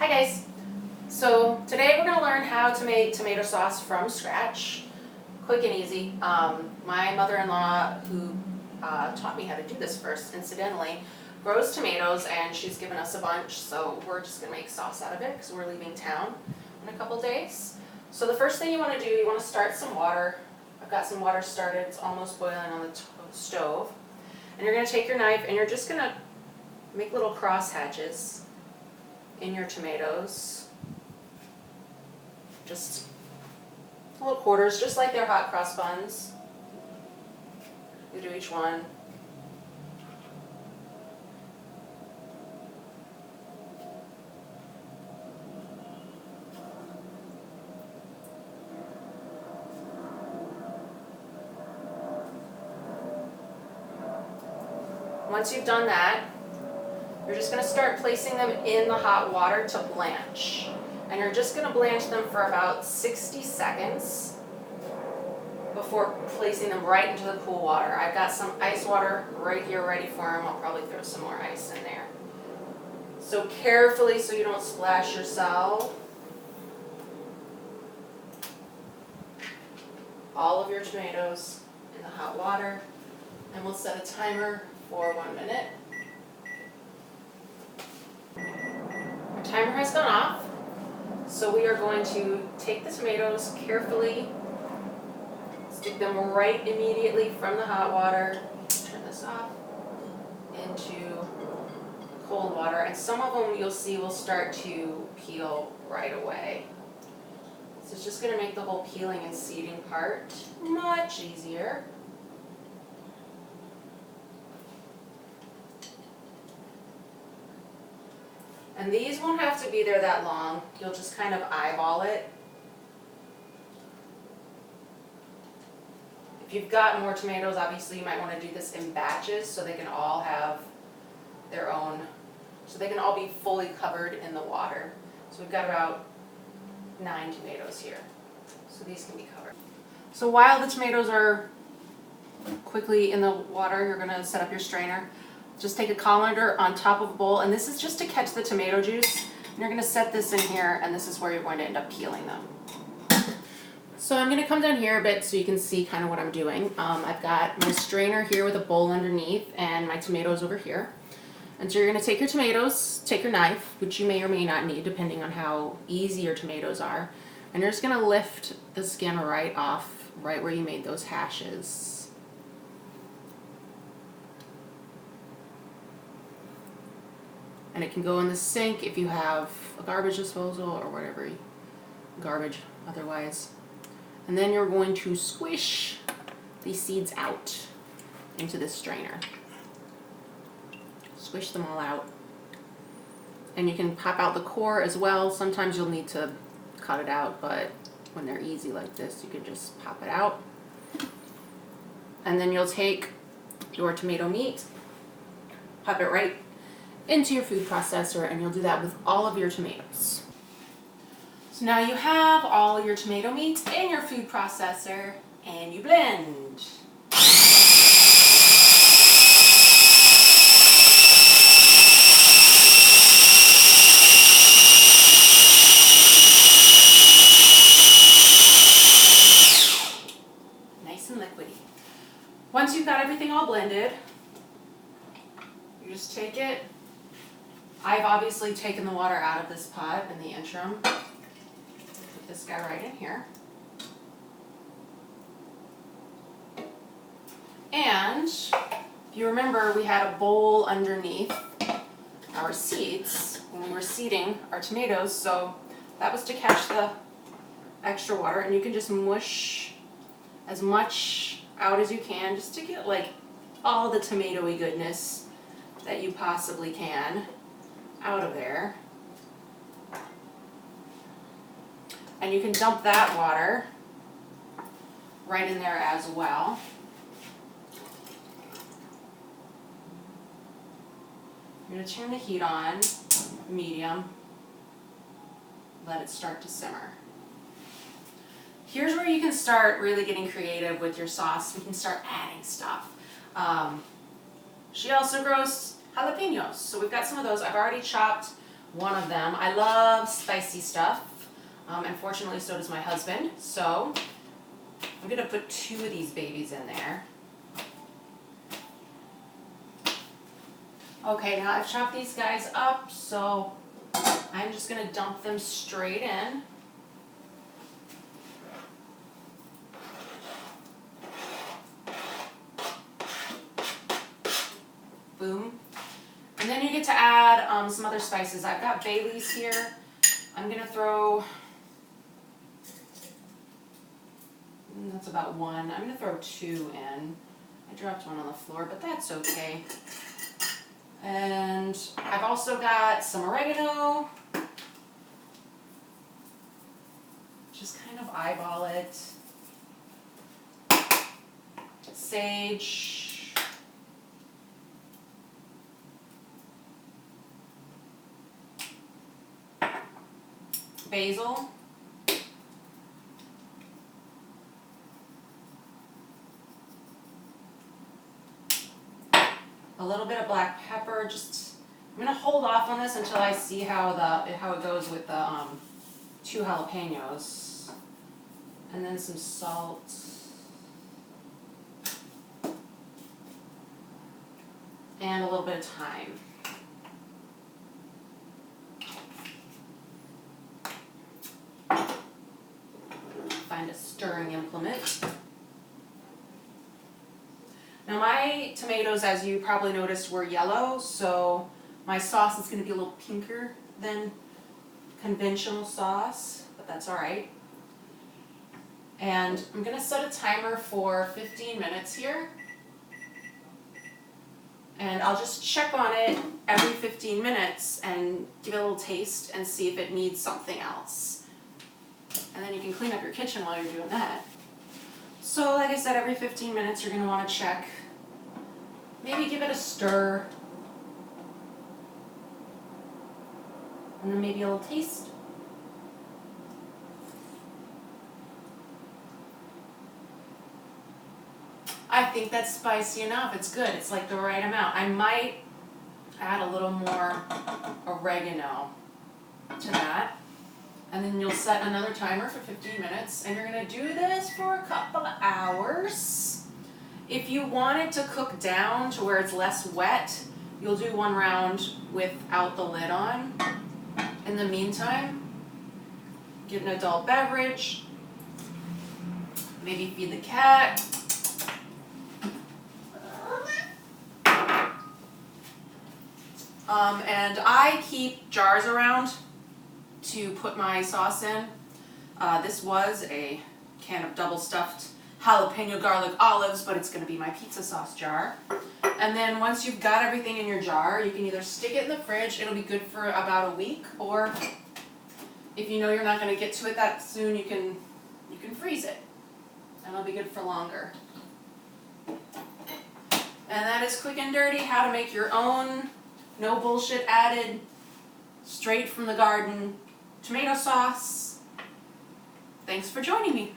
Hi guys! So today we're going to learn how to make tomato sauce from scratch. Quick and easy. My mother-in-law, who taught me how to do this first, incidentally, grows tomatoes and she's given us a bunch, so we're just going to make sauce out of it because we're leaving town in a couple days. So the first thing you want to do, you want to start some water. I've got some water started, it's almost boiling on the stove. And you're going to take your knife and you're just going to make little cross hatches in your tomatoes. Just little quarters, just like they're hot cross buns. You do each one. Once you've done that, you're just going to start placing them in the hot water to blanch. And you're just going to blanch them for about 60 seconds before placing them right into the cool water. I've got some ice water right here ready for them. I'll probably throw some more ice in there. So carefully so you don't splash yourself. All of your tomatoes in the hot water. And we'll set a timer for 1 minute. Our timer has gone off. So we are going to take the tomatoes carefully, stick them right immediately from the hot water, turn this off, into cold water. And some of them you'll see will start to peel right away. So it's just going to make the whole peeling and seeding part much easier. And these won't have to be there that long. You'll just kind of eyeball it. If you've got more tomatoes, obviously you might want to do this in batches so they can all have their own, so they can all be fully covered in the water. So we've got about 9 tomatoes here. So these can be covered. So while the tomatoes are quickly in the water, you're going to set up your strainer. Just take a colander on top of a bowl, and this is just to catch the tomato juice. And you're going to set this in here, and this is where you're going to end up peeling them. So I'm going to come down here a bit so you can see kind of what I'm doing. I've got my strainer here with a bowl underneath and my tomatoes over here. And so you're going to take your tomatoes, take your knife, which you may or may not need depending on how easy your tomatoes are, and you're just going to lift the skin right off, right where you made those hashes. And it can go in the sink if you have a garbage disposal or whatever, garbage otherwise. And then you're going to squish these seeds out into this strainer. Squish them all out. And you can pop out the core as well. Sometimes you'll need to cut it out, but when they're easy like this, you can just pop it out. And then you'll take your tomato meat, pop it right into your food processor, and you'll do that with all of your tomatoes. So now you have all your tomato meat in your food processor, and you blend. Nice and liquidy. Once you've got everything all blended, you just take it. I've obviously taken the water out of this pot in the interim. Put this guy right in here. And if you remember, we had a bowl underneath our seeds when we were seeding our tomatoes, so that was to catch the extra water, and you can just mush as much out as you can just to get like all the tomatoey goodness that you possibly can out of there. And you can dump that water right in there as well. You're going to turn the heat on, medium, let it start to simmer. Here's where you can start really getting creative with your sauce. We can start adding stuff. She also grows jalapenos. So we've got some of those. I've already chopped one of them. I love spicy stuff. Unfortunately, so does my husband. So I'm gonna put 2 of these babies in there. Okay, now I've chopped these guys up, so I'm just gonna dump them straight in. Boom. And then you get to add some other spices. I've got bay leaves here. I'm gonna throw, that's about 1. I'm gonna throw 2 in. I dropped 1 on the floor, but that's okay. And I've also got some oregano. Just kind of eyeball it. Sage. Basil. A little bit of black pepper. Just, I'm gonna hold off on this until I see how it goes with the 2 jalapenos, and then some salt. And a little bit of thyme. Find a stirring implement. Now my tomatoes, as you probably noticed, were yellow, so my sauce is going to be a little pinker than conventional sauce, but that's alright. And I'm going to set a timer for 15 minutes here. And I'll just check on it every 15 minutes and give it a little taste and see if it needs something else. And then you can clean up your kitchen while you're doing that. So like I said, every 15 minutes you're going to want to check. Maybe give it a stir. And then maybe a little taste. I think that's spicy enough. It's good. It's like the right amount. I might add a little more oregano to that. And then you'll set another timer for 15 minutes, and you're gonna do this for a couple of hours. If you want it to cook down to where it's less wet, you'll do 1 round without the lid on. In the meantime, get an adult beverage, maybe feed the cat. And I keep jars around to put my sauce in. This was a can of double stuffed jalapeno garlic olives, but it's going to be my pizza sauce jar. And then once you've got everything in your jar, you can either stick it in the fridge, it'll be good for about a week, or if you know you're not going to get to it that soon, you can freeze it, and it'll be good for longer. And that is quick and dirty, how to make your own, no bullshit added, straight from the garden tomato sauce. Thanks for joining me.